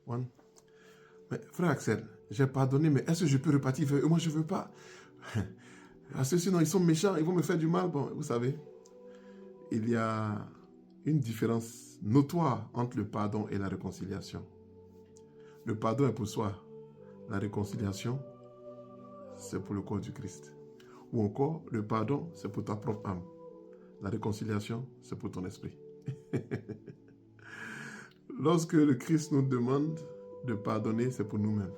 One. Mais frère Axel, j'ai pardonné, mais est-ce que je peux repartir vers eux? Moi, je ne veux pas. À ceux-ci, non, ils sont méchants, ils vont me faire du mal. Bon, vous savez, il y a une différence notoire entre le pardon et la réconciliation. Le pardon est pour soi. La réconciliation, c'est pour le corps du Christ. Ou encore, le pardon, c'est pour ta propre âme. La réconciliation, c'est pour ton esprit. Lorsque le Christ nous demande de pardonner, c'est pour nous-mêmes.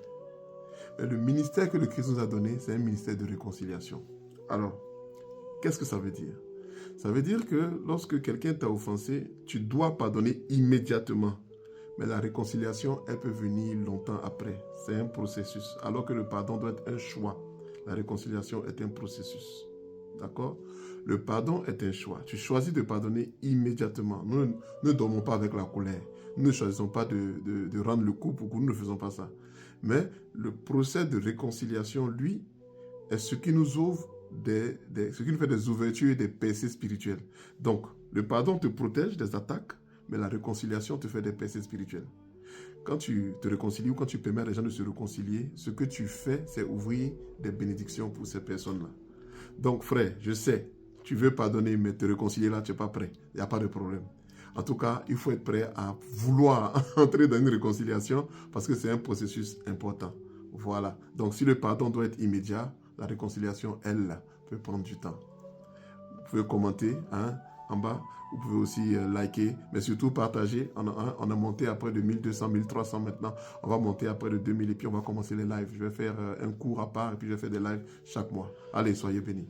Mais le ministère que le Christ nous a donné, c'est un ministère de réconciliation. Alors, qu'est-ce que ça veut dire? Ça veut dire que lorsque quelqu'un t'a offensé, tu dois pardonner immédiatement. Mais la réconciliation, elle peut venir longtemps après. C'est un processus. Alors que le pardon doit être un choix. La réconciliation est un processus. D'accord? Le pardon est un choix. Tu choisis de pardonner immédiatement. Nous ne dormons pas avec la colère. Nous ne choisissons pas de rendre le coup pour que nous ne faisons pas ça. Mais le procès de réconciliation, lui, est ce qui nous ouvre ce qui nous fait des ouvertures et des percées spirituelles. Donc, le pardon te protège des attaques, mais la réconciliation te fait des percées spirituelles. Quand tu te réconcilies ou quand tu permets à les gens de se réconcilier, ce que tu fais, c'est ouvrir des bénédictions pour ces personnes-là. Donc, frère, je sais, tu veux pardonner, mais te réconcilier là, tu n'es pas prêt. Il n'y a pas de problème. En tout cas, il faut être prêt à vouloir entrer dans une réconciliation parce que c'est un processus important. Voilà. Donc, si le pardon doit être immédiat, la réconciliation, elle, peut prendre du temps. Vous pouvez commenter en bas. Vous pouvez aussi liker, mais surtout partager. On a monté après de 1200, 1300 maintenant. On va monter après de 2000 et puis on va commencer les lives. Je vais faire un cours à part et puis je vais faire des lives chaque mois. Allez, soyez bénis.